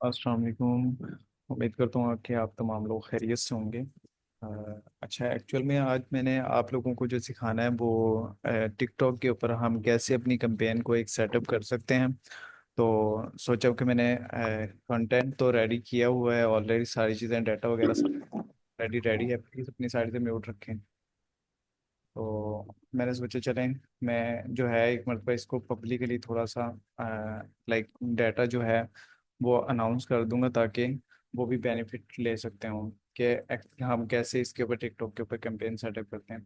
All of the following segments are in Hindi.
अस्सलाम वालेकुम। उम्मीद करता हूँ कि आप तमाम लोग खैरियत से होंगे। अच्छा, एक्चुअल में आज मैंने आप लोगों को जो सिखाना है वो टिकटॉक के ऊपर हम कैसे अपनी कैंपेन को एक सेटअप कर सकते हैं। तो सोचा कि मैंने कंटेंट तो रेडी किया हुआ है ऑलरेडी, सारी चीज़ें डाटा वगैरह सब रेडी रेडी है। प्लीज़ अपनी साइड से म्यूट रखें। तो मैंने सोचा चलें, मैं जो है एक मरतबा इसको पब्लिकली थोड़ा सा लाइक डाटा जो है वो अनाउंस कर दूंगा, ताकि वो भी बेनिफिट ले सकते हो कि हम कैसे इसके ऊपर टिकटॉक के ऊपर कैंपेन सेटअप करते हैं।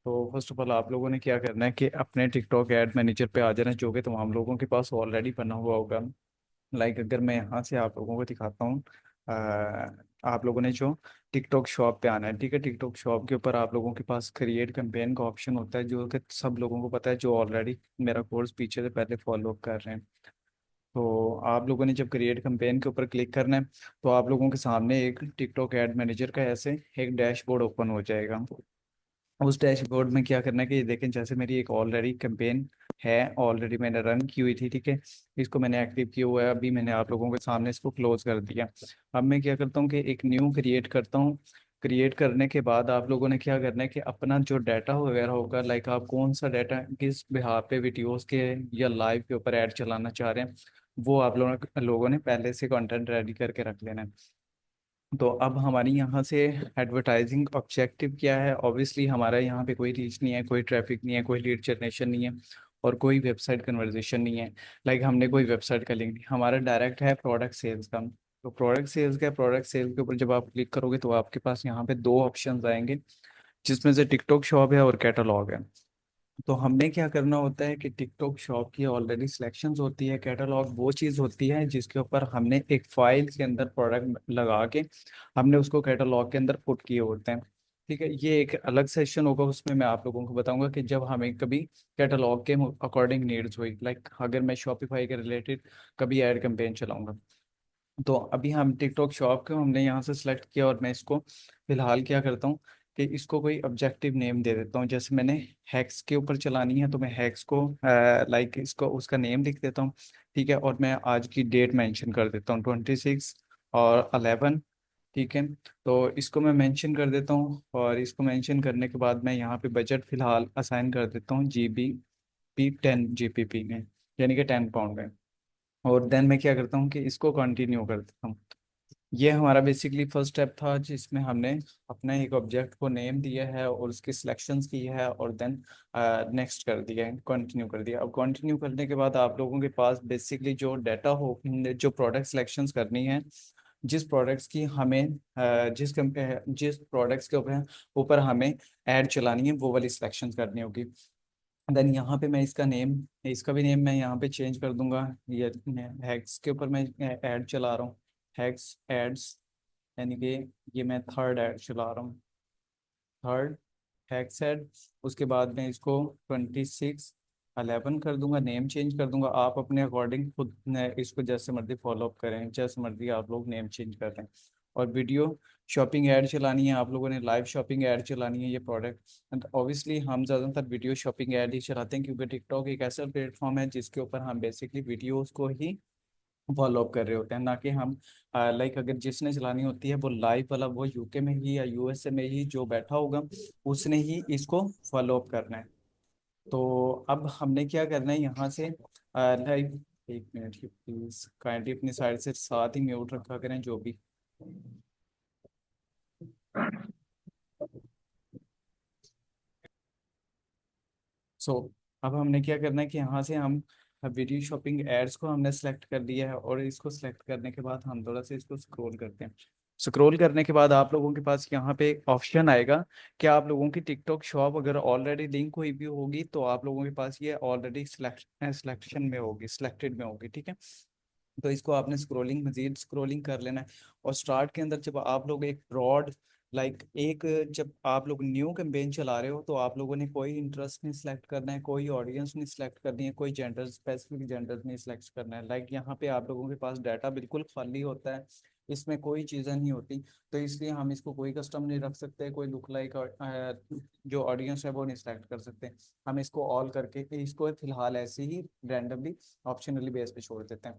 तो फर्स्ट ऑफ ऑल आप लोगों ने क्या करना है कि अपने टिकटॉक एड मैनेजर पे आ जाना, जो कि तमाम लोगों के पास ऑलरेडी बना हुआ होगा। लाइक अगर मैं यहाँ से आप लोगों को दिखाता हूँ, आप लोगों ने जो टिकटॉक शॉप पे आना है, ठीक है। टिकटॉक शॉप के ऊपर आप लोगों के पास क्रिएट कैंपेन का ऑप्शन होता है, जो कि सब लोगों को पता है, जो ऑलरेडी मेरा कोर्स पीछे से पहले फॉलो कर रहे हैं। तो आप लोगों ने जब क्रिएट कैंपेन के ऊपर क्लिक करना है, तो आप लोगों के सामने एक टिकटॉक एड मैनेजर का ऐसे एक डैशबोर्ड ओपन हो जाएगा। उस डैशबोर्ड में क्या करना है कि देखें, जैसे मेरी एक ऑलरेडी कैंपेन है, ऑलरेडी मैंने रन की हुई थी, ठीक है। इसको मैंने एक्टिव किया हुआ है, अभी मैंने आप लोगों के सामने इसको क्लोज कर दिया। अब मैं क्या करता हूँ कि एक न्यू क्रिएट करता हूँ। क्रिएट करने के बाद आप लोगों ने क्या करना है कि अपना जो डाटा वगैरह होगा, लाइक आप कौन सा डाटा किस बिहार पे वीडियोस के या लाइव के ऊपर ऐड चलाना चाह रहे हैं, वो आप लोगों ने पहले से कंटेंट रेडी करके रख लेना है। तो अब हमारी यहाँ से एडवर्टाइजिंग ऑब्जेक्टिव क्या है? ऑब्वियसली हमारा यहाँ पे कोई रीच नहीं है, कोई ट्रैफिक नहीं है, कोई लीड जनरेशन नहीं है, और कोई वेबसाइट कन्वर्जेशन नहीं है। लाइक हमने कोई वेबसाइट का लिंक नहीं, हमारा डायरेक्ट है प्रोडक्ट सेल्स का। तो प्रोडक्ट सेल्स के ऊपर जब आप क्लिक करोगे तो आपके पास यहाँ पे दो ऑप्शन आएंगे, जिसमें से टिकटॉक शॉप है और कैटलॉग है। तो हमने क्या करना होता है कि टिकटॉक शॉप की ऑलरेडी सिलेक्शंस होती है, कैटलॉग वो चीज़ होती है जिसके ऊपर हमने एक फाइल के अंदर प्रोडक्ट लगा के हमने उसको कैटलॉग के अंदर पुट किए होते हैं। ठीक है, ये एक अलग सेशन होगा, उसमें मैं आप लोगों को बताऊंगा कि जब हमें कभी कैटलॉग के अकॉर्डिंग नीड्स हुई, लाइक अगर मैं शॉपिफाई के रिलेटेड कभी एड कैंपेन चलाऊंगा। तो अभी हम टिकटॉक शॉप को हमने यहाँ से सिलेक्ट किया, और मैं इसको फिलहाल क्या करता हूँ कि इसको कोई ऑब्जेक्टिव नेम दे देता हूँ। जैसे मैंने हैक्स के ऊपर चलानी है, तो मैं हैक्स को लाइक इसको उसका नेम लिख देता हूँ, ठीक है। और मैं आज की डेट मेंशन कर देता हूँ 26 और 11, ठीक है। तो इसको मैं मेंशन कर देता हूँ, और इसको मेंशन करने के बाद मैं यहाँ पे बजट फिलहाल असाइन कर देता हूँ GBP 10 GBP में, यानी कि 10 पाउंड में। और देन मैं क्या करता हूँ कि इसको कंटिन्यू कर देता हूँ। ये हमारा बेसिकली फर्स्ट स्टेप था, जिसमें हमने अपना एक ऑब्जेक्ट को नेम दिया है और उसकी सिलेक्शंस की है, और देन नेक्स्ट कर दिया है, कंटिन्यू कर दिया। अब कंटिन्यू करने के बाद आप लोगों के पास बेसिकली जो डाटा हो, जो प्रोडक्ट सिलेक्शंस करनी है, जिस प्रोडक्ट्स की हमें जिस प्रोडक्ट्स के ऊपर हमें ऐड चलानी है, वो वाली सिलेक्शंस करनी होगी। देन यहाँ पे मैं इसका नेम, इसका भी नेम मैं यहाँ पे चेंज कर दूंगा। ये हैक्स के ऊपर मैं ऐड चला रहा हूँ, हैक्स एड्स, यानी कि ये मैं थर्ड ऐड चला रहा हूँ, थर्ड हैक्स ऐड। उसके बाद मैं इसको 26 11 कर दूंगा, नेम चेंज कर दूंगा। आप अपने अकॉर्डिंग खुद ने इसको जैसे मर्जी फॉलो अप करें, जैसे मर्जी आप लोग नेम चेंज कर रहे हैं। और वीडियो शॉपिंग ऐड चलानी है आप लोगों ने, लाइव शॉपिंग ऐड चलानी है, ये प्रोडक्ट ऑब्वियसली हम ज़्यादातर वीडियो शॉपिंग ऐड ही चलाते हैं, क्योंकि टिकटॉक एक ऐसा प्लेटफॉर्म है जिसके ऊपर हम बेसिकली वीडियोस को ही फॉलो अप कर रहे होते हैं, ना कि हम लाइक अगर जिसने चलानी होती है वो लाइव वाला, वो यूके में ही या यूएसए में ही जो बैठा होगा, उसने ही इसको फॉलो अप करना है। तो अब हमने क्या करना है यहाँ से, लाइक एक मिनट ही प्लीज, काइंडली अपनी साइड से साथ ही म्यूट रखा करें जो भी। सो अब हमने क्या करना है कि यहाँ से हम वीडियो शॉपिंग एड्स को हमने सेलेक्ट कर लिया है, और इसको सेलेक्ट करने के बाद हम थोड़ा सा इसको स्क्रॉल करते हैं। स्क्रॉल करने के बाद आप लोगों के पास यहाँ पे एक ऑप्शन आएगा कि आप लोगों की टिकटॉक शॉप अगर ऑलरेडी लिंक हुई भी होगी, तो आप लोगों के पास ये ऑलरेडी सिलेक्शन में होगी, सिलेक्टेड में होगी, ठीक है। तो इसको आपने स्क्रोलिंग, मजीद स्क्रोलिंग कर लेना है। और स्टार्ट के अंदर जब आप लोग एक ब्रॉड, लाइक एक, जब आप लोग न्यू कैंपेन चला रहे हो, तो आप लोगों ने कोई इंटरेस्ट नहीं सिलेक्ट करना है, कोई ऑडियंस नहीं सिलेक्ट करनी है, कोई जेंडर, स्पेसिफिक जेंडर नहीं सिलेक्ट करना है। लाइक यहाँ पे आप लोगों के पास डाटा बिल्कुल खाली होता है, इसमें कोई चीज़ें नहीं होती। तो इसलिए हम इसको कोई कस्टम नहीं रख सकते, कोई लुक लाइक जो ऑडियंस है वो नहीं सिलेक्ट कर सकते। हम इसको ऑल करके इसको फिलहाल ऐसे ही रैंडमली ऑप्शनली बेस पे छोड़ देते हैं।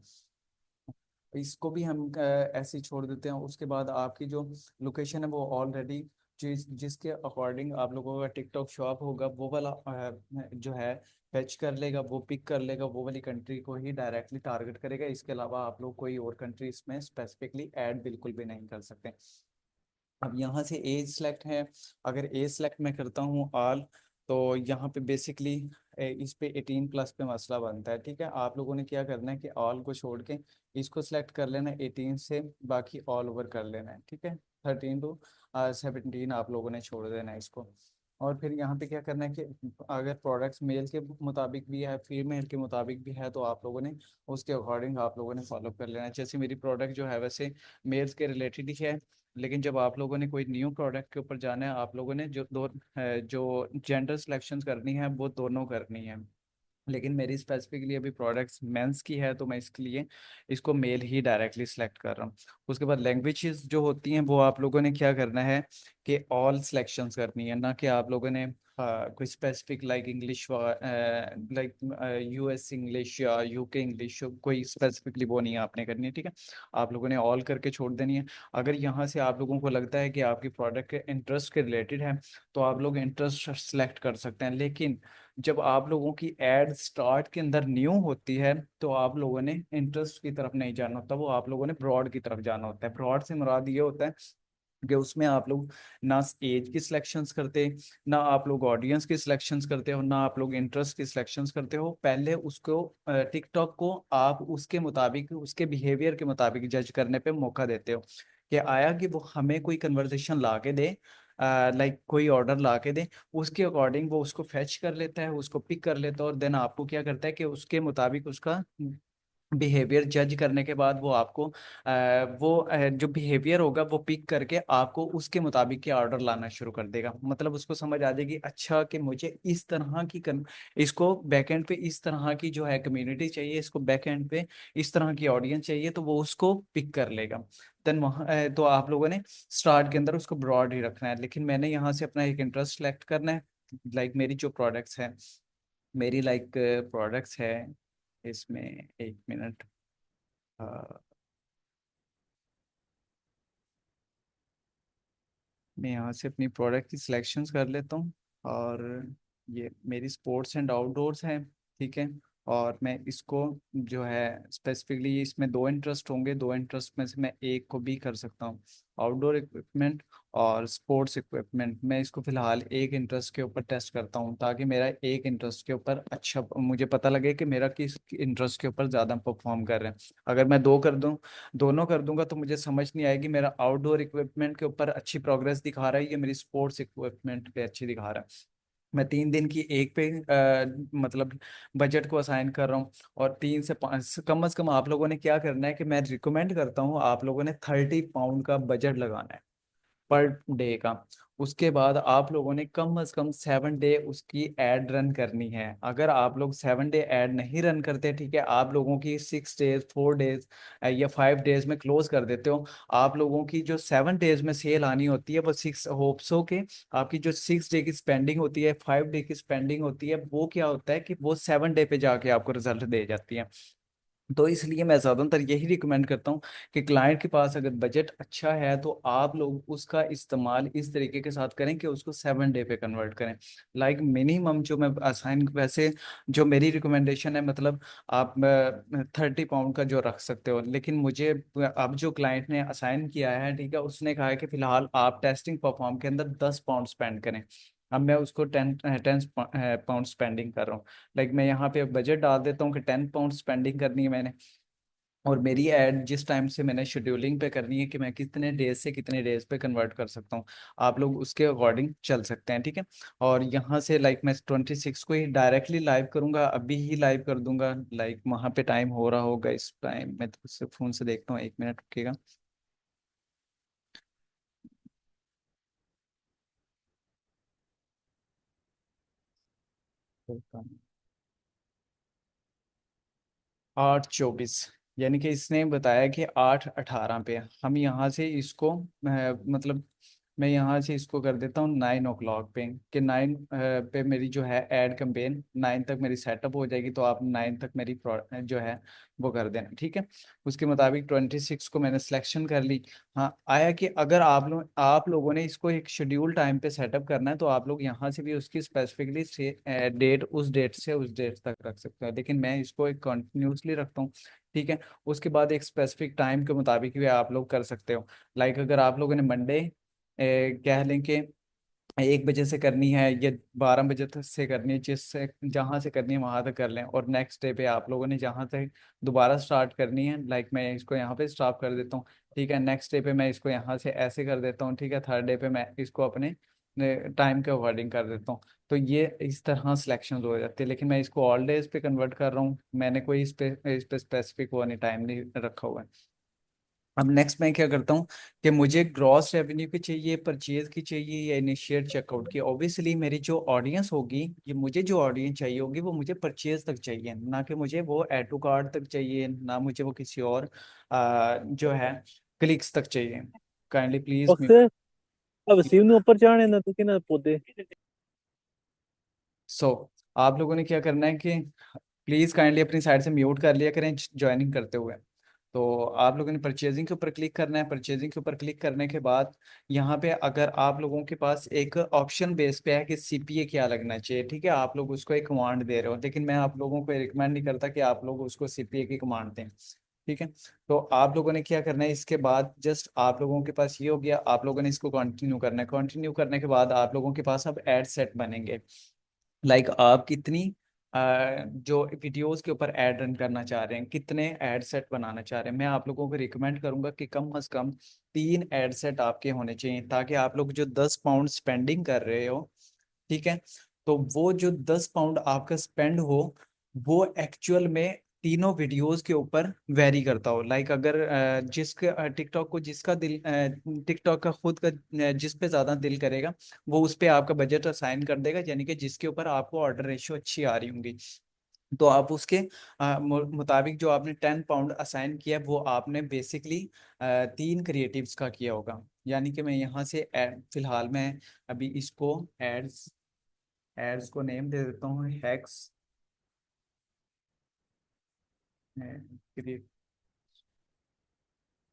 इसको भी हम ऐसे ही छोड़ देते हैं। उसके बाद आपकी जो लोकेशन है वो ऑलरेडी जिसके अकॉर्डिंग आप लोगों का टिकटॉक शॉप होगा वो वाला जो है फेच कर लेगा, वो पिक कर लेगा, वो वाली कंट्री को ही डायरेक्टली टारगेट करेगा। इसके अलावा आप लोग कोई और कंट्री इसमें स्पेसिफिकली ऐड बिल्कुल भी नहीं कर सकते। अब यहाँ से एज सेलेक्ट है। अगर एज सेलेक्ट मैं करता हूँ ऑल, तो यहाँ पे बेसिकली इस पे 18+ पे मसला बनता है। ठीक है, आप लोगों ने क्या करना है कि ऑल को छोड़ के इसको सिलेक्ट कर लेना है 18 से, बाकी ऑल ओवर कर लेना है। ठीक है, 13 to 17 आप लोगों ने छोड़ देना है इसको। और फिर यहाँ पे क्या करना है कि अगर प्रोडक्ट्स मेल के मुताबिक भी है, फीमेल के मुताबिक भी है, तो आप लोगों ने उसके अकॉर्डिंग आप लोगों ने फॉलो कर लेना है। जैसे मेरी प्रोडक्ट जो है वैसे मेल्स के रिलेटेड ही है, लेकिन जब आप लोगों ने कोई न्यू प्रोडक्ट के ऊपर जाना है, आप लोगों ने जो जेंडर सिलेक्शन करनी है वो दोनों करनी है। लेकिन मेरी स्पेसिफिकली अभी प्रोडक्ट्स मेंस की है, तो मैं इसके लिए इसको मेल ही डायरेक्टली सिलेक्ट कर रहा हूँ। उसके बाद लैंग्वेजेस जो होती हैं वो आप लोगों ने क्या करना है कि ऑल सिलेक्शंस करनी है, ना कि आप लोगों ने कोई specific like English, like US English या यूके इंग्लिश, कोई स्पेसिफिकली वो नहीं आपने करनी है। ठीक है, आप लोगों ने ऑल करके छोड़ देनी है। अगर यहाँ से आप लोगों को लगता है कि आपकी प्रोडक्ट के इंटरेस्ट के रिलेटेड है, तो आप लोग इंटरेस्ट सेलेक्ट कर सकते हैं। लेकिन जब आप लोगों की एड स्टार्ट के अंदर न्यू होती है, तो आप लोगों ने इंटरेस्ट की तरफ नहीं जाना होता, वो आप लोगों ने ब्रॉड की तरफ जाना होता है। ब्रॉड से मुराद ये होता है कि उसमें आप लोग ना एज की सिलेक्शंस करते, ना आप लोग ऑडियंस की सिलेक्शंस करते हो, ना आप लोग इंटरेस्ट की सिलेक्शंस करते हो। पहले उसको टिकटॉक को आप उसके मुताबिक, उसके बिहेवियर के मुताबिक जज करने पे मौका देते हो कि आया कि वो हमें कोई कन्वर्सेशन ला के दे, लाइक कोई ऑर्डर ला के दे, उसके अकॉर्डिंग वो उसको फेच कर लेता है, उसको पिक कर लेता है, और देन आपको क्या करता है कि उसके मुताबिक उसका बिहेवियर जज करने के बाद वो आपको जो बिहेवियर होगा वो पिक करके आपको उसके मुताबिक के ऑर्डर लाना शुरू कर देगा। मतलब उसको समझ आ जाएगी, अच्छा कि मुझे इस तरह की इसको बैकएंड पे इस तरह की जो है कम्युनिटी चाहिए, इसको बैकएंड पे इस तरह की ऑडियंस चाहिए, तो वो उसको पिक कर लेगा। देन वहाँ तो आप लोगों ने स्टार्ट के अंदर उसको ब्रॉड ही रखना है। लेकिन मैंने यहाँ से अपना एक इंटरेस्ट सेलेक्ट करना है। लाइक मेरी जो प्रोडक्ट्स हैं, मेरी लाइक प्रोडक्ट्स है इसमें, एक मिनट, मैं यहाँ से अपनी प्रोडक्ट की सिलेक्शंस कर लेता हूँ। और ये मेरी स्पोर्ट्स एंड आउटडोर्स हैं। ठीक है, और मैं इसको जो है स्पेसिफिकली इसमें दो इंटरेस्ट होंगे, दो इंटरेस्ट में से मैं एक को भी कर सकता हूँ, आउटडोर इक्विपमेंट और स्पोर्ट्स इक्विपमेंट। मैं इसको फिलहाल एक इंटरेस्ट के ऊपर टेस्ट करता हूँ, ताकि मेरा एक इंटरेस्ट के ऊपर अच्छा मुझे पता लगे कि मेरा किस इंटरेस्ट के ऊपर ज़्यादा परफॉर्म कर रहे हैं। अगर मैं दो कर दूँ, दोनों कर दूंगा, तो मुझे समझ नहीं आएगी मेरा आउटडोर इक्विपमेंट के ऊपर अच्छी प्रोग्रेस दिखा रहा है या मेरी स्पोर्ट्स इक्विपमेंट पे अच्छी दिखा रहा है। मैं 3 दिन की एक पे मतलब बजट को असाइन कर रहा हूँ। और 3 से 5 कम अज कम आप लोगों ने क्या करना है कि मैं रिकमेंड करता हूँ आप लोगों ने £30 का बजट लगाना है पर डे का। उसके बाद आप लोगों ने कम से कम 7 डे उसकी एड रन करनी है। अगर आप लोग 7 डे एड नहीं रन करते, ठीक है, आप लोगों की 6 डेज, 4 डेज या 5 डेज में क्लोज कर देते हो, आप लोगों की जो 7 डेज में सेल आनी होती है वो 6 होप्सो के, आपकी जो 6 डे की स्पेंडिंग होती है, 5 डे की स्पेंडिंग होती है, वो क्या होता है कि वो 7 डे पे जाके आपको रिजल्ट दे जाती है। तो इसलिए मैं ज़्यादातर यही रिकमेंड करता हूँ कि क्लाइंट के पास अगर बजट अच्छा है, तो आप लोग उसका इस्तेमाल इस तरीके के साथ करें कि उसको 7 डे पे कन्वर्ट करें। लाइक मिनिमम जो मैं असाइन, वैसे जो मेरी रिकमेंडेशन है, मतलब आप £30 का जो रख सकते हो, लेकिन मुझे अब जो क्लाइंट ने असाइन किया है, ठीक है, उसने कहा है कि फिलहाल आप टेस्टिंग परफॉर्म के अंदर £10 स्पेंड करें। अब मैं उसको 10 पाउंड स्पेंडिंग कर रहा हूँ। लाइक मैं यहाँ पे बजट डाल देता हूँ कि £10 स्पेंडिंग करनी है मैंने, और मेरी ऐड जिस टाइम से मैंने शेड्यूलिंग पे करनी है कि मैं कितने डेज से कितने डेज पे कन्वर्ट कर सकता हूँ, आप लोग उसके अकॉर्डिंग चल सकते हैं। ठीक है, और यहाँ से लाइक मैं 26 को ही डायरेक्टली लाइव करूँगा, अभी ही लाइव कर दूंगा। लाइक वहाँ पे टाइम हो रहा होगा इस टाइम, मैं तो उससे फ़ोन से देखता हूँ, 1 मिनट रुकेगा। 8:24, यानी कि इसने बताया कि 8:18 पे हम यहाँ से इसको मतलब मैं यहाँ से इसको कर देता हूँ 9 o'clock पे, कि 9 पे मेरी जो है एड कैंपेन 9 तक मेरी सेटअप हो जाएगी, तो आप 9 तक मेरी जो है वो कर देना, ठीक है। उसके मुताबिक 26 को मैंने सिलेक्शन कर ली। हाँ, आया कि अगर आप लोगों ने इसको एक शेड्यूल टाइम पे सेटअप करना है, तो आप लोग यहाँ से भी उसकी स्पेसिफिकली डेट उस डेट से उस डेट तक रख सकते हो, लेकिन मैं इसको एक कंटिन्यूसली रखता हूँ, ठीक है। उसके बाद एक स्पेसिफिक टाइम के मुताबिक भी आप लोग कर सकते हो। लाइक अगर आप लोगों ने मंडे कह लें कि 1 बजे से करनी है, या 12 बजे तक से करनी है, जिससे जहाँ से करनी है वहां तक कर लें, और नेक्स्ट डे पे आप लोगों ने जहाँ से दोबारा स्टार्ट करनी है, लाइक मैं इसको यहाँ पे स्टॉप कर देता हूँ, ठीक है। नेक्स्ट डे पे मैं इसको यहाँ से ऐसे कर देता हूँ, ठीक है। थर्ड डे पे मैं इसको अपने टाइम के अकॉर्डिंग कर देता हूँ। तो ये इस तरह सिलेक्शन हो जाती है, लेकिन मैं इसको ऑल डेज पे कन्वर्ट कर रहा हूँ, मैंने कोई इस पे स्पेसिफिक वो नहीं टाइम नहीं रखा हुआ है। अब नेक्स्ट मैं क्या करता हूँ कि मुझे ग्रॉस रेवेन्यू की चाहिए, परचेज की चाहिए, या इनिशिएट चेकआउट की। ऑब्वियसली मेरी जो ऑडियंस होगी, ये मुझे जो ऑडियंस चाहिए होगी वो मुझे परचेज तक चाहिए, ना कि मुझे वो ऐड टू कार्ट तक चाहिए, ना मुझे वो किसी और जो है क्लिक्स तक चाहिए। Kindly please. बक्से अब शिव ने ऊपर चढ़ाने ना तो ना पौधे। आप लोगों ने क्या करना है कि प्लीज काइंडली अपनी साइड से म्यूट कर लिया करें ज्वाइनिंग करते हुए। तो आप लोगों ने परचेजिंग के ऊपर क्लिक करना है। परचेजिंग के ऊपर क्लिक करने के बाद यहाँ पे अगर आप लोगों के पास एक ऑप्शन बेस पे है कि सीपीए क्या लगना चाहिए, ठीक है, आप लोग उसको एक कमांड दे रहे हो, लेकिन मैं आप लोगों को रिकमेंड नहीं करता कि आप लोग उसको सीपीए की कमांड दें, ठीक है। तो आप लोगों ने क्या करना है, इसके बाद जस्ट आप लोगों के पास ये हो गया, आप लोगों ने इसको कंटिन्यू करना है। कंटिन्यू करने के बाद आप लोगों के पास अब एड सेट बनेंगे। लाइक आप कितनी जो वीडियोस के ऊपर ऐड रन करना चाह रहे हैं, कितने ऐड सेट बनाना चाह रहे हैं, मैं आप लोगों को रिकमेंड करूंगा कि कम से कम 3 ऐड सेट आपके होने चाहिए, ताकि आप लोग जो 10 पाउंड स्पेंडिंग कर रहे हो, ठीक है, तो वो जो 10 पाउंड आपका स्पेंड हो, वो एक्चुअल में तीनों वीडियोस के ऊपर वेरी करता हो। लाइक अगर जिसके टिकटॉक को जिसका दिल टिकटॉक का खुद का जिस पे ज्यादा दिल करेगा, वो उस पे आपका बजट असाइन कर देगा, यानी कि जिसके ऊपर आपको ऑर्डर रेशियो अच्छी आ रही होंगी, तो आप उसके मुताबिक जो आपने 10 पाउंड असाइन किया है, वो आपने बेसिकली 3 क्रिएटिव्स का किया होगा। यानी कि मैं यहाँ से फिलहाल मैं अभी इसको एड्स एड्स को नेम दे देता हूँ हैक्स,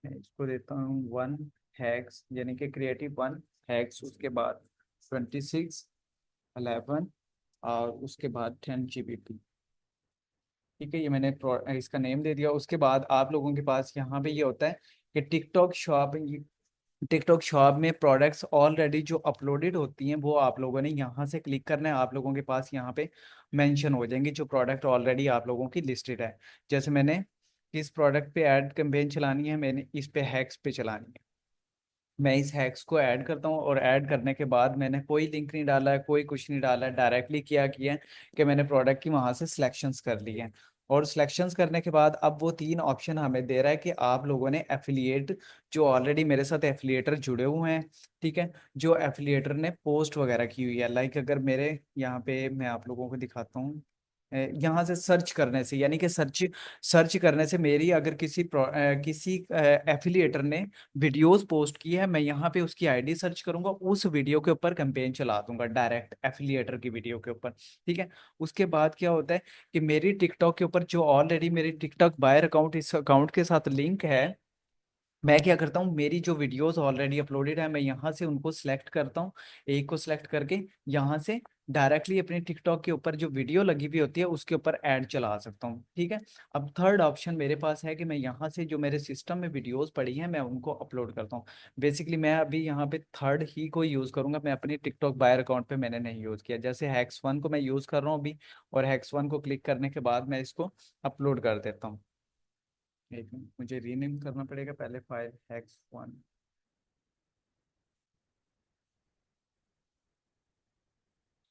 इसको देता हूँ 1 हैक्स, यानी कि क्रिएटिव 1 हैक्स, उसके बाद 2611, और उसके बाद 10 GBP, ठीक है। ये मैंने इसका नेम दे दिया। उसके बाद आप लोगों के पास यहाँ पे ये होता है कि टिकटॉक शॉप में प्रोडक्ट्स ऑलरेडी जो अपलोडेड होती हैं, वो आप लोगों ने यहाँ से क्लिक करना है। आप लोगों के पास यहाँ पे मेंशन हो जाएंगे जो प्रोडक्ट ऑलरेडी आप लोगों की लिस्टेड है। जैसे मैंने किस प्रोडक्ट पे ऐड कैंपेन चलानी है, मैंने इस पे हैक्स पे चलानी है, मैं इस हैक्स को ऐड करता हूँ, और ऐड करने के बाद मैंने कोई लिंक नहीं डाला है, कोई कुछ नहीं डाला है, डायरेक्टली क्या किया है कि मैंने प्रोडक्ट की वहां से सिलेक्शंस कर ली हैं। और सिलेक्शंस करने के बाद अब वो 3 ऑप्शन हमें दे रहा है कि आप लोगों ने एफिलिएट, जो ऑलरेडी मेरे साथ एफिलिएटर जुड़े हुए हैं, ठीक है, जो एफिलिएटर ने पोस्ट वगैरह की हुई है, लाइक अगर मेरे यहाँ पे मैं आप लोगों को दिखाता हूँ, यहाँ से सर्च करने से, यानी कि सर्च सर्च करने से मेरी अगर किसी एफिलिएटर ने वीडियोस पोस्ट की है, मैं यहाँ पे उसकी आईडी सर्च करूंगा, उस वीडियो के ऊपर कैंपेन चला दूंगा डायरेक्ट एफिलिएटर की वीडियो के ऊपर, ठीक है। उसके बाद क्या होता है कि मेरी टिकटॉक के ऊपर जो ऑलरेडी मेरी टिकटॉक बायर अकाउंट इस अकाउंट के साथ लिंक है, मैं क्या करता हूँ, मेरी जो वीडियोस ऑलरेडी अपलोडेड है, मैं यहाँ से उनको सिलेक्ट करता हूँ, एक को सिलेक्ट करके यहाँ से डायरेक्टली अपने टिकटॉक के ऊपर जो वीडियो लगी हुई होती है उसके ऊपर ऐड चला सकता हूँ, ठीक है। अब थर्ड ऑप्शन मेरे पास है कि मैं यहाँ से जो मेरे सिस्टम में वीडियोस पड़ी हैं, मैं उनको अपलोड करता हूँ। बेसिकली मैं अभी यहाँ पे थर्ड ही को यूज़ करूंगा, मैं अपनी टिकटॉक बायर अकाउंट पे मैंने नहीं यूज़ किया। जैसे हैक्स 1 को मैं यूज़ कर रहा हूँ अभी, और हैक्स 1 को क्लिक करने के बाद मैं इसको अपलोड कर देता हूँ। एक मिनट, मुझे रीनेम करना पड़ेगा पहले फाइल हैक्स 1।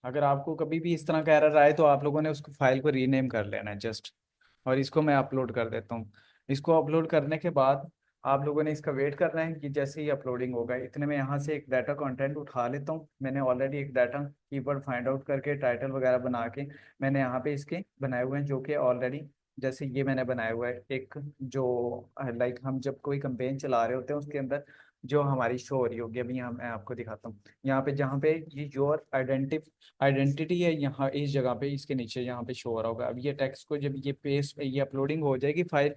अगर आपको कभी भी इस तरह का एरर आए, तो आप लोगों ने उसको फाइल को रीनेम कर लेना है जस्ट। और इसको मैं अपलोड कर देता हूँ। इसको अपलोड करने के बाद आप लोगों ने इसका वेट करना है कि जैसे ही अपलोडिंग होगा, इतने में यहाँ से एक डाटा कंटेंट उठा लेता हूँ। मैंने ऑलरेडी एक डाटा कीवर्ड फाइंड आउट करके टाइटल वगैरह बना के मैंने यहाँ पे इसके बनाए हुए हैं, जो कि ऑलरेडी, जैसे ये मैंने बनाया हुआ है एक, जो लाइक हम जब कोई कंपेन चला रहे होते हैं उसके अंदर जो हमारी शो हो रही होगी। अभी यहाँ मैं आपको दिखाता हूँ, यहाँ पे जहाँ पे ये योर आइडेंटिटी है, यहाँ इस जगह पे इसके नीचे यहाँ पे शो हो रहा होगा। अब ये टेक्स्ट को जब ये पेस्ट ये अपलोडिंग हो जाएगी फाइल,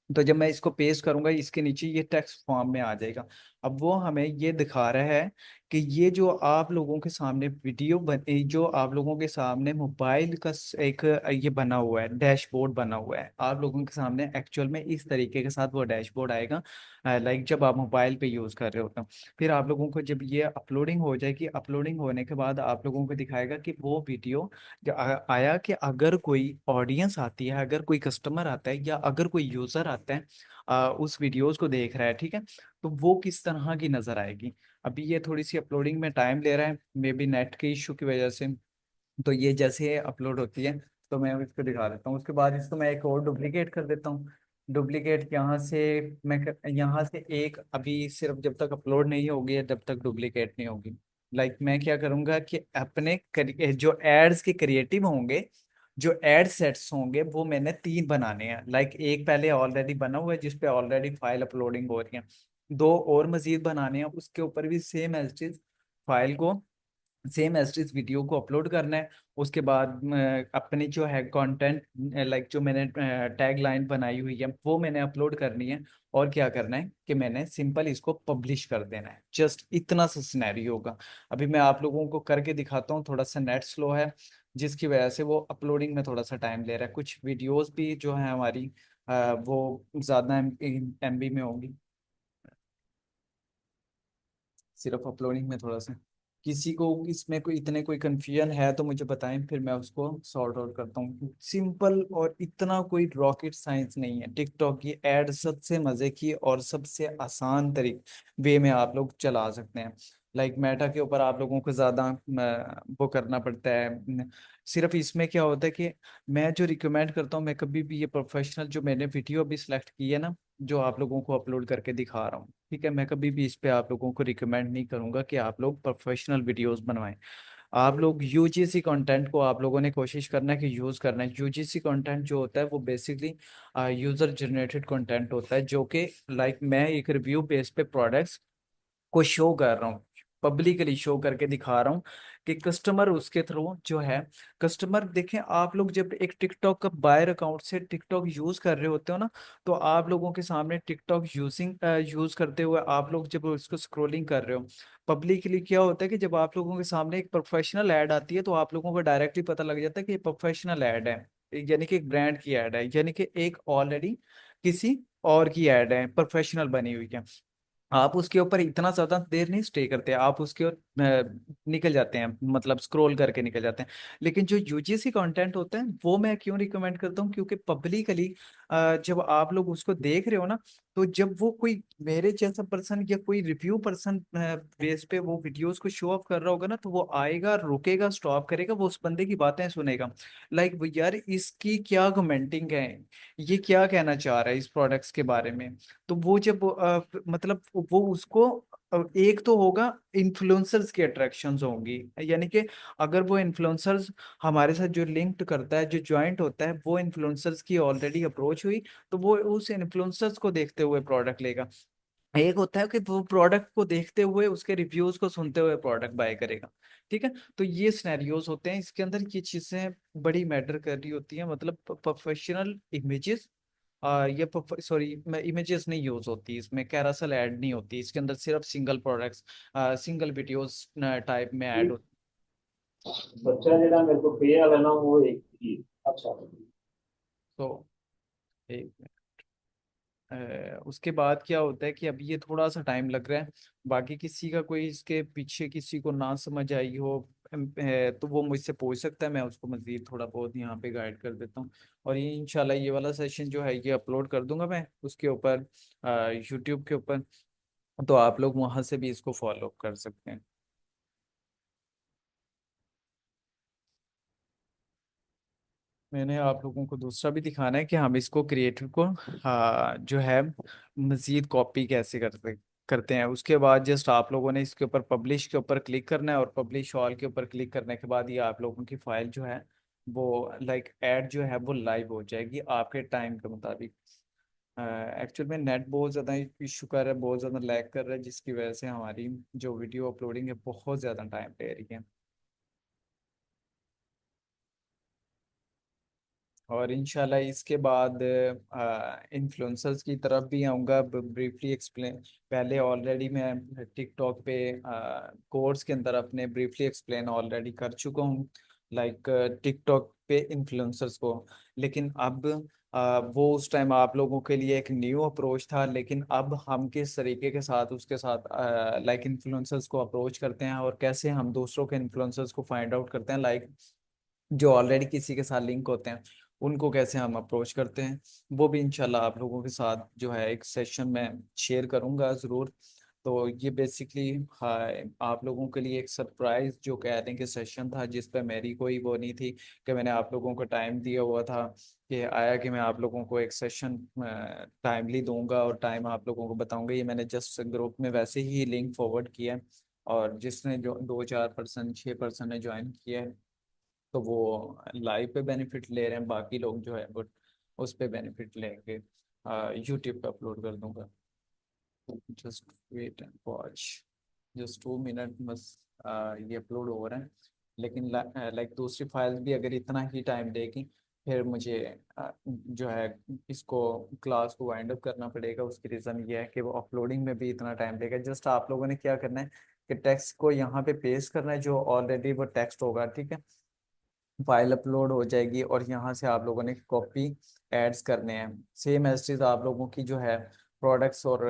तो जब मैं इसको पेस्ट करूंगा इसके नीचे ये टेक्स्ट फॉर्म में आ जाएगा। अब वो हमें ये दिखा रहा है कि ये जो आप लोगों के सामने वीडियो जो आप लोगों के सामने मोबाइल का एक ये बना हुआ है, डैशबोर्ड बना हुआ है आप लोगों के सामने, एक्चुअल में इस तरीके के साथ वो डैशबोर्ड आएगा। लाइक जब आप मोबाइल पे यूज़ कर रहे होते हो, फिर आप लोगों को जब ये अपलोडिंग हो जाएगी, अपलोडिंग होने के बाद आप लोगों को दिखाएगा कि वो वीडियो जो आया, कि अगर कोई ऑडियंस आती है, अगर कोई कस्टमर आता है या अगर कोई यूज़र आता है उस वीडियोस को देख रहा है, ठीक है, तो वो किस तरह की नज़र आएगी। अभी ये थोड़ी सी अपलोडिंग में टाइम ले रहा है, मे बी नेट के इशू की वजह से। तो ये जैसे अपलोड होती है तो मैं इसको दिखा देता हूँ। उसके बाद इसको मैं एक और डुप्लीकेट कर देता हूँ। डुप्लीकेट यहाँ से यहाँ से एक, अभी सिर्फ जब तक अपलोड नहीं होगी या जब तक डुप्लीकेट नहीं होगी, लाइक मैं क्या करूँगा कि अपने जो एड्स के क्रिएटिव होंगे, जो एड सेट्स होंगे, वो मैंने 3 बनाने हैं। लाइक एक पहले ऑलरेडी बना हुआ है जिसपे ऑलरेडी फाइल अपलोडिंग हो रही है, 2 और मजीद बनाने हैं, उसके ऊपर भी same as it is file को, सेम एज इस वीडियो को अपलोड करना है। उसके बाद अपनी जो है कंटेंट, लाइक जो मैंने टैग लाइन बनाई हुई है वो मैंने अपलोड करनी है। और क्या करना है कि मैंने सिंपल इसको पब्लिश कर देना है। जस्ट इतना सा सिनेरियो होगा। अभी मैं आप लोगों को करके दिखाता हूँ, थोड़ा सा नेट स्लो है जिसकी वजह से वो अपलोडिंग में थोड़ा सा टाइम ले रहा है। कुछ वीडियोस भी जो है हमारी वो ज़्यादा MB में होंगी, सिर्फ अपलोडिंग में थोड़ा सा। किसी को इसमें कोई इतने कोई कंफ्यूजन है तो मुझे बताएं, फिर मैं उसको सॉर्ट आउट करता हूँ। सिंपल और इतना कोई रॉकेट साइंस नहीं है। टिकटॉक की एड सबसे मजे की और सबसे आसान तरीके वे में आप लोग चला सकते हैं। लाइक मेटा के ऊपर आप लोगों को ज़्यादा वो करना पड़ता है। सिर्फ इसमें क्या होता है कि मैं जो रिकमेंड करता हूँ, मैं कभी भी ये प्रोफेशनल जो मैंने वीडियो अभी सिलेक्ट की है ना, जो आप लोगों को अपलोड करके दिखा रहा हूँ, ठीक है, मैं कभी भी इस पे आप लोगों को रिकमेंड नहीं करूंगा कि आप लोग प्रोफेशनल वीडियोस बनवाएं। आप लोग यूजीसी कंटेंट को आप लोगों ने कोशिश करना है कि यूज़ करना है। यूजीसी कंटेंट जो होता है वो बेसिकली यूज़र जनरेटेड कंटेंट होता है, जो कि लाइक मैं एक रिव्यू बेस पे प्रोडक्ट्स को शो कर रहा हूँ, पब्लिकली शो करके दिखा रहा हूँ कि कस्टमर उसके थ्रू जो है, कस्टमर देखें। आप लोग जब एक टिकटॉक का बायर अकाउंट से टिकटॉक यूज कर रहे होते हो ना, तो आप लोगों के सामने टिकटॉक यूज करते हुए आप लोग जब उसको स्क्रोलिंग कर रहे हो पब्लिकली, क्या होता है कि जब आप लोगों के सामने एक प्रोफेशनल ऐड आती है तो आप लोगों को डायरेक्टली पता लग जाता है कि ये प्रोफेशनल ऐड है, यानी कि एक ब्रांड की ऐड है, यानी कि एक ऑलरेडी किसी और की ऐड है, प्रोफेशनल बनी हुई है। आप उसके ऊपर इतना ज्यादा देर नहीं स्टे करते, आप उसके ओर निकल जाते हैं, मतलब स्क्रॉल करके निकल जाते हैं। लेकिन जो यूजीसी कंटेंट होता है वो मैं क्यों रिकमेंड करता हूँ, क्योंकि पब्लिकली जब आप लोग उसको देख रहे हो ना, तो जब वो कोई मेरे जैसा पर्सन या कोई रिव्यू पर्सन बेस पे वो वीडियोस को शो ऑफ कर रहा होगा ना, तो वो आएगा, रुकेगा, स्टॉप करेगा, वो उस बंदे की बातें सुनेगा। लाइक वो यार इसकी क्या कमेंटिंग है, ये क्या कहना चाह रहा है इस प्रोडक्ट्स के बारे में। तो वो जब मतलब वो उसको एक तो होगा, इन्फ्लुएंसर्स की अट्रैक्शंस होंगी, यानी कि अगर वो इन्फ्लुएंसर्स हमारे साथ जो लिंक्ड करता है, जो ज्वाइंट होता है, वो इन्फ्लुएंसर्स की ऑलरेडी अप्रोच हुई, तो वो उस इन्फ्लुएंसर्स को देखते हुए प्रोडक्ट लेगा। एक होता है कि वो प्रोडक्ट को देखते हुए उसके रिव्यूज को सुनते हुए प्रोडक्ट बाय करेगा। ठीक है, तो ये सिनेरियोज होते हैं, इसके अंदर ये चीजें बड़ी मैटर कर रही होती हैं। मतलब प्रोफेशनल इमेजेस ये सॉरी, मैं इमेजेस नहीं यूज होती इसमें, कैरासल ऐड नहीं होती इसके अंदर, सिर्फ single products, single videos type में ऐड होती। बच्चा जेड़ा मेरे को पे वाला ना वो एक ही अच्छा। तो एक उसके बाद क्या होता है कि अभी ये थोड़ा सा टाइम लग रहा है। बाकी किसी का कोई इसके पीछे किसी को ना समझ आई हो तो वो मुझसे पूछ सकता है, मैं उसको मजीद थोड़ा बहुत यहाँ पे गाइड कर देता हूँ। और ये इंशाल्लाह ये वाला सेशन जो है ये अपलोड कर दूंगा मैं उसके ऊपर, यूट्यूब के ऊपर, तो आप लोग वहाँ से भी इसको फॉलो कर सकते हैं। मैंने आप लोगों को दूसरा भी दिखाना है कि हम इसको क्रिएटर को जो है मजीद कॉपी कैसे करते हैं। उसके बाद जस्ट आप लोगों ने इसके ऊपर पब्लिश के ऊपर क्लिक करना है, और पब्लिश ऑल के ऊपर क्लिक करने के बाद ये आप लोगों की फाइल जो है वो लाइक ऐड जो है वो लाइव हो जाएगी आपके टाइम के मुताबिक। एक्चुअल में नेट बहुत ज़्यादा इशू कर रहा है, बहुत ज़्यादा लैग कर रहा है, जिसकी वजह से हमारी जो वीडियो अपलोडिंग है बहुत ज़्यादा टाइम ले रही है। और इंशाल्लाह इसके बाद इन्फ्लुएंसर्स की तरफ भी आऊँगा। ब्रीफली एक्सप्लेन, पहले ऑलरेडी मैं टिकटॉक पे कोर्स के अंदर अपने ब्रीफली एक्सप्लेन ऑलरेडी कर चुका हूँ, लाइक टिकटॉक पे इन्फ्लुएंसर्स को। लेकिन अब वो उस टाइम आप लोगों के लिए एक न्यू अप्रोच था, लेकिन अब हम किस तरीके के साथ उसके साथ लाइक इन्फ्लुएंसर्स को अप्रोच करते हैं और कैसे हम दूसरों के इन्फ्लुएंसर्स को फाइंड आउट करते हैं, लाइक जो ऑलरेडी किसी के साथ लिंक होते हैं उनको कैसे हम अप्रोच करते हैं, वो भी इंशाल्लाह आप लोगों के साथ जो है एक सेशन में शेयर करूंगा ज़रूर। तो ये बेसिकली हाँ, आप लोगों के लिए एक सरप्राइज जो कह रहे हैं कि सेशन था, जिस पे मेरी कोई वो नहीं थी कि मैंने आप लोगों को टाइम दिया हुआ था कि आया कि मैं आप लोगों को एक सेशन टाइमली दूंगा और टाइम आप लोगों को बताऊंगा। ये मैंने जस्ट ग्रुप में वैसे ही लिंक फॉरवर्ड किया है, और जिसने जो 2-4% 6% ने ज्वाइन किया है, तो वो लाइव पे बेनिफिट ले रहे हैं, बाकी लोग जो है वो उस पे बेनिफिट लेंगे। यूट्यूब पे अपलोड कर दूंगा। Just wait and watch, just 2 minute बस। ये अपलोड हो रहा है, लेकिन लाइक दूसरी फाइल भी अगर इतना ही टाइम लेगी, फिर मुझे जो है इसको क्लास को वाइंड अप करना पड़ेगा। उसकी रीज़न ये है कि वो अपलोडिंग में भी इतना टाइम लेगा। जस्ट आप लोगों ने क्या करना है कि टेक्स्ट को यहाँ पे पेस्ट करना है, जो ऑलरेडी वो टेक्स्ट होगा, ठीक है। फाइल अपलोड हो जाएगी और यहाँ से आप लोगों ने कॉपी एड्स करने हैं। सेम एज चीज़ आप लोगों की जो है प्रोडक्ट्स, और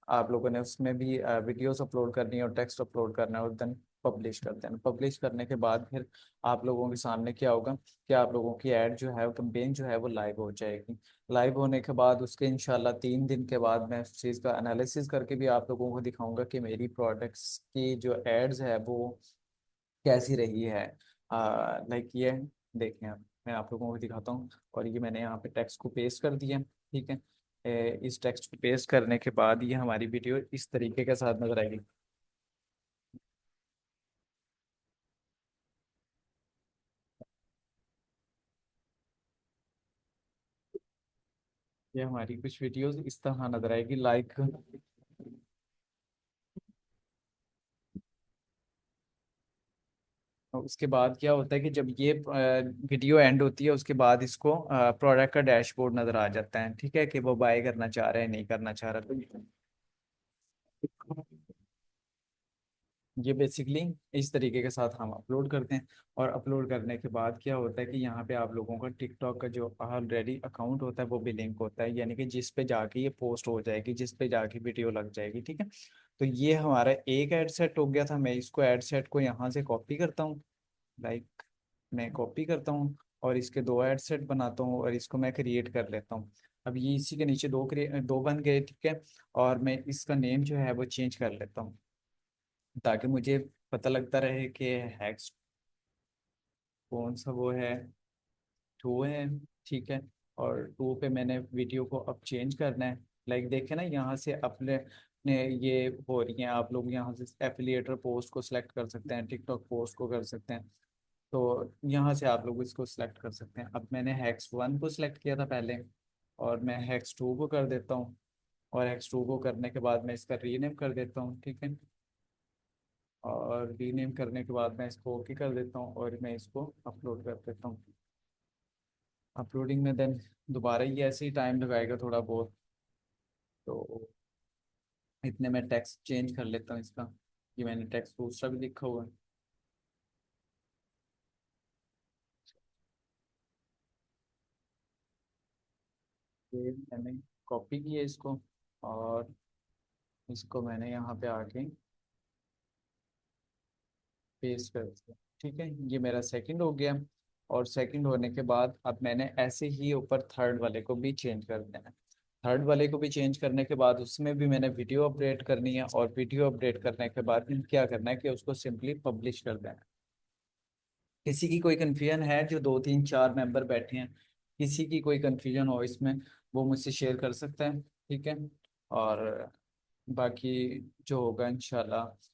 आप लोगों ने उसमें भी वीडियोस अपलोड करनी है और टेक्स्ट अपलोड करना है, और देन पब्लिश करते हैं। पब्लिश करने के बाद फिर आप लोगों के सामने क्या होगा कि आप लोगों की ऐड जो है, कैंपेन जो है वो लाइव हो जाएगी। लाइव होने के बाद उसके इंशाल्लाह 3 दिन के बाद मैं उस चीज़ का एनालिसिस करके भी आप लोगों को दिखाऊंगा कि मेरी प्रोडक्ट्स की जो एड्स है वो कैसी रही है। लाइक ये देखें आप, मैं आप लोगों को दिखाता हूँ। और ये मैंने यहाँ पे टेक्स्ट को पेस्ट कर दिया, ठीक है। इस टेक्स्ट को पेस्ट करने के बाद ये हमारी वीडियो इस तरीके के साथ नजर आएगी। ये हमारी कुछ वीडियोस इस तरह नजर आएगी, लाइक उसके बाद क्या होता है कि जब ये वीडियो एंड होती है, उसके बाद इसको प्रोडक्ट का डैशबोर्ड नजर आ जाता है, ठीक है, कि वो बाय करना चाह रहे हैं नहीं करना चाह रहा। तो ये बेसिकली इस तरीके के साथ हम अपलोड करते हैं। और अपलोड करने के बाद क्या होता है कि यहाँ पे आप लोगों का टिकटॉक का जो ऑलरेडी अकाउंट होता है वो भी लिंक होता है, यानी कि जिस पे जाके ये पोस्ट हो जाएगी, जिस पे जाके वीडियो लग जाएगी, ठीक है। तो ये हमारा एक ऐड सेट हो गया था। मैं इसको ऐड सेट को यहाँ से कॉपी करता हूँ, लाइक मैं कॉपी करता हूँ और इसके दो ऐड सेट बनाता हूँ और इसको मैं क्रिएट कर लेता हूँ। अब ये इसी के नीचे दो बन गए, ठीक है। और मैं इसका नेम जो है वो चेंज कर लेता हूँ, ताकि मुझे पता लगता रहे कि हैक्स कौन सा वो है, टू है, ठीक है। और टू पे मैंने वीडियो को अब चेंज करना है। लाइक देखे ना, यहाँ से अपने ने ये हो रही हैं, आप लोग यहाँ से एफिलिएटर पोस्ट को सिलेक्ट कर सकते हैं, टिकटॉक पोस्ट को कर सकते हैं। तो यहाँ से आप लोग इसको सिलेक्ट कर सकते हैं। अब मैंने हैक्स वन को सिलेक्ट किया था पहले, और मैं हैक्स टू को कर देता हूँ। और हैक्स टू को करने के बाद मैं इसका रीनेम कर देता हूँ, ठीक है। और रीनेम करने के बाद मैं इसको ओके कर देता हूँ और मैं इसको अपलोड कर देता हूँ। अपलोडिंग में देन दोबारा ये ऐसे ही टाइम लगाएगा थोड़ा बहुत। तो इतने में टेक्स्ट चेंज कर लेता हूँ इसका। ये मैंने टेक्स्ट दूसरा भी लिखा हुआ है। ये मैंने कॉपी किया इसको, और इसको मैंने यहाँ पे आके पेस्ट कर दिया, ठीक है। ये मेरा सेकंड हो गया। और सेकंड होने के बाद अब मैंने ऐसे ही ऊपर थर्ड वाले को भी चेंज कर देना है। थर्ड वाले को भी चेंज करने के बाद उसमें भी मैंने वीडियो अपडेट करनी है, और वीडियो अपडेट करने के बाद फिर क्या करना है कि उसको सिंपली पब्लिश कर देना है। किसी की कोई कन्फ्यूजन है, जो 2-3-4 मेंबर बैठे हैं, किसी की कोई कन्फ्यूजन हो इसमें, वो मुझसे शेयर कर सकते हैं, ठीक है। और बाकी जो होगा इंशाल्लाह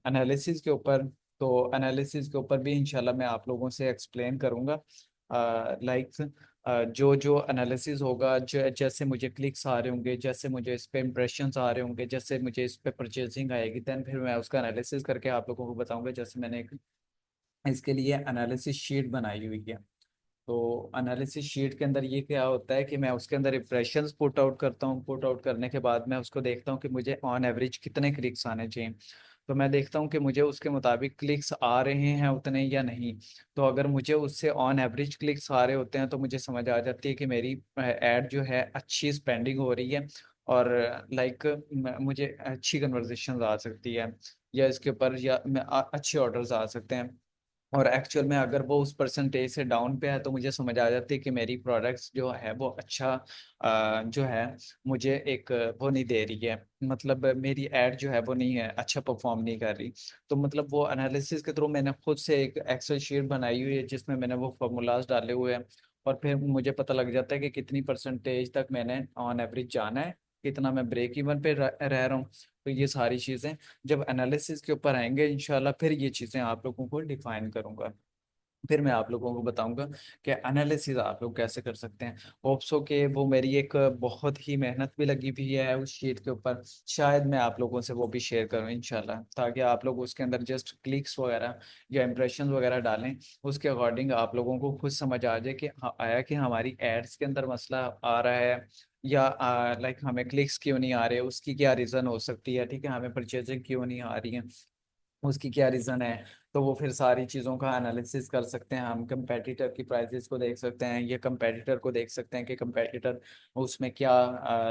एनालिसिस के ऊपर, तो एनालिसिस के ऊपर भी इंशाल्लाह मैं आप लोगों से एक्सप्लेन करूंगा। लाइक जो जो एनालिसिस होगा, जैसे मुझे क्लिक्स आ रहे होंगे, जैसे मुझे इस पे इम्प्रेशंस आ रहे होंगे, जैसे मुझे इस पे परचेजिंग आएगी, देन फिर मैं उसका एनालिसिस करके आप लोगों को बताऊंगा। जैसे मैंने एक इसके लिए एनालिसिस शीट बनाई हुई है। तो एनालिसिस शीट के अंदर ये क्या होता है कि मैं उसके अंदर इंप्रेशंस पुट आउट करता हूँ। पुट आउट करने के बाद मैं उसको देखता हूँ कि मुझे ऑन एवरेज कितने क्लिक्स आने चाहिए। तो मैं देखता हूँ कि मुझे उसके मुताबिक क्लिक्स आ रहे हैं उतने या नहीं। तो अगर मुझे उससे ऑन एवरेज क्लिक्स आ रहे होते हैं तो मुझे समझ आ जाती है कि मेरी एड जो है अच्छी स्पेंडिंग हो रही है। और लाइक मुझे अच्छी कन्वर्जेशन आ सकती है, या इसके ऊपर या अच्छे ऑर्डर्स आ सकते हैं। और एक्चुअल में अगर वो उस परसेंटेज से डाउन पे है तो मुझे समझ आ जाती है कि मेरी प्रोडक्ट्स जो है वो अच्छा जो है मुझे एक वो नहीं दे रही है। मतलब मेरी एड जो है वो नहीं है, अच्छा परफॉर्म नहीं कर रही। तो मतलब वो एनालिसिस के थ्रू मैंने खुद से एक एक्सेल शीट बनाई हुई है जिसमें मैंने वो फार्मूलाज डाले हुए हैं। और फिर मुझे पता लग जाता है कि कितनी परसेंटेज तक मैंने ऑन एवरेज जाना है, कितना मैं ब्रेक इवन पे रह रहा हूँ। तो ये सारी चीज़ें जब एनालिसिस के ऊपर आएंगे इंशाल्लाह, फिर ये चीज़ें आप लोगों को डिफाइन करूंगा। फिर मैं आप लोगों को बताऊंगा कि एनालिसिस आप लोग कैसे कर सकते हैं। होप्सो के वो मेरी एक बहुत ही मेहनत भी लगी हुई है उस शीट के ऊपर। शायद मैं आप लोगों से वो भी शेयर करूं इंशाल्लाह, ताकि आप लोग उसके अंदर जस्ट क्लिक्स वगैरह या इंप्रेशन वगैरह डालें। उसके अकॉर्डिंग आप लोगों को खुद समझ आ जाए कि हाँ, आया कि हमारी एड्स के अंदर मसला आ रहा है, या लाइक हमें क्लिक्स क्यों नहीं आ रहे, उसकी क्या रीज़न हो सकती है, ठीक है, हमें परचेजिंग क्यों नहीं आ रही है, उसकी क्या रीज़न है। तो वो फिर सारी चीज़ों का एनालिसिस कर सकते हैं हम। कंपेटिटर की प्राइसेस को देख सकते हैं, ये कंपेटिटर को देख सकते हैं कि कंपेटिटर उसमें क्या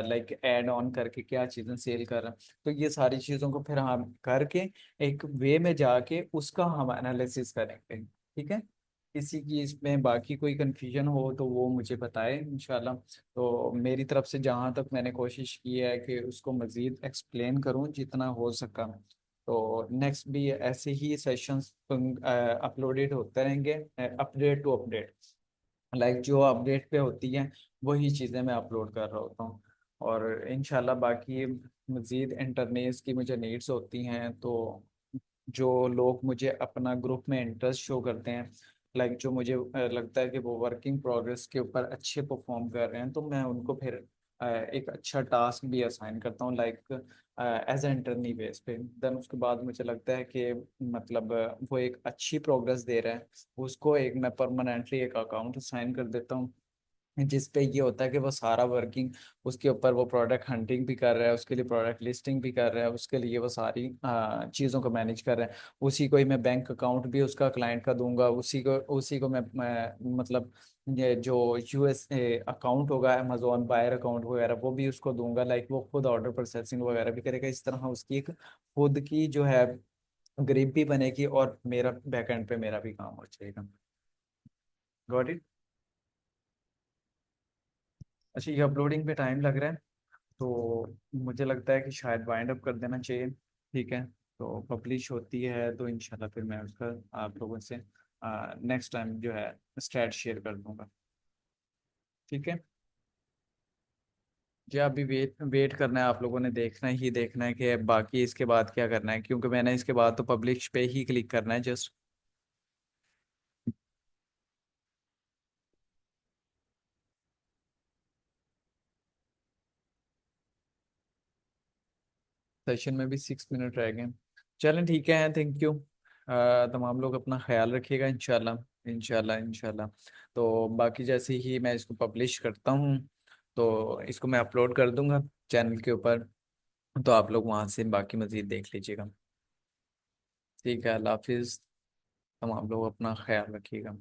लाइक ऐड ऑन करके क्या चीज़ें सेल कर रहा है। तो ये सारी चीज़ों को फिर हम करके एक वे में जाके उसका हम एनालिसिस करेंगे, ठीक है। किसी की इसमें बाकी कोई कंफ्यूजन हो तो वो मुझे बताए इंशाल्लाह। तो मेरी तरफ से जहाँ तक मैंने कोशिश की है कि उसको मज़ीद एक्सप्लेन करूँ जितना हो सका। तो नेक्स्ट भी ऐसे ही सेशंस अपलोडेड होते रहेंगे, अपडेट टू अपडेट। लाइक जो अपडेट पे होती है वही चीज़ें मैं अपलोड कर रहा होता हूँ। और इंशाल्लाह बाकी मज़ीद इंटरनेट्स की मुझे नीड्स होती हैं, तो जो लोग मुझे अपना ग्रुप में इंटरेस्ट शो करते हैं, लाइक जो मुझे लगता है कि वो वर्किंग प्रोग्रेस के ऊपर अच्छे परफॉर्म कर रहे हैं, तो मैं उनको फिर एक अच्छा टास्क भी असाइन करता हूँ, लाइक एज इंटरनी बेस पे। देन उसके बाद मुझे लगता है कि मतलब वो एक अच्छी प्रोग्रेस दे रहा है, उसको एक मैं परमानेंटली एक अकाउंट असाइन कर देता हूँ, जिस पे ये होता है कि वो सारा वर्किंग उसके ऊपर, वो प्रोडक्ट हंटिंग भी कर रहा है, उसके लिए प्रोडक्ट लिस्टिंग भी कर रहा है, उसके लिए वो सारी चीज़ों को मैनेज कर रहा है। उसी को ही मैं बैंक अकाउंट भी उसका क्लाइंट का दूंगा, उसी को मैं मतलब ये जो यूएस अकाउंट होगा, अमेजोन बायर अकाउंट वगैरह, वो भी उसको दूंगा। लाइक वो खुद ऑर्डर प्रोसेसिंग वगैरह भी करेगा। इस तरह उसकी एक खुद की जो है ग्रिप भी बनेगी, और मेरा बैकएंड पे मेरा भी काम हो जाएगा। Got it. अच्छा, ये अपलोडिंग पे टाइम लग रहा है, तो मुझे लगता है कि शायद वाइंड अप कर देना चाहिए, ठीक है। तो पब्लिश होती है तो इंशाल्लाह फिर मैं उसका आप लोगों से नेक्स्ट टाइम जो है स्टैट शेयर कर दूंगा, ठीक है। जी, अभी वेट वेट करना है, आप लोगों ने देखना ही देखना है कि बाकी इसके बाद क्या करना है, क्योंकि मैंने इसके बाद तो पब्लिश पे ही क्लिक करना है जस्ट। सेशन में भी 6 मिनट रह गए। चलें ठीक है, थैंक यू। तमाम लोग अपना ख्याल रखिएगा, इंशाल्लाह इंशाल्लाह इंशाल्लाह। तो बाकी जैसे ही मैं इसको पब्लिश करता हूँ तो इसको मैं अपलोड कर दूंगा चैनल के ऊपर। तो आप लोग वहाँ से बाकी मज़ीद देख लीजिएगा, ठीक है। अल्लाह हाफिज़। तमाम लोग अपना ख्याल रखिएगा।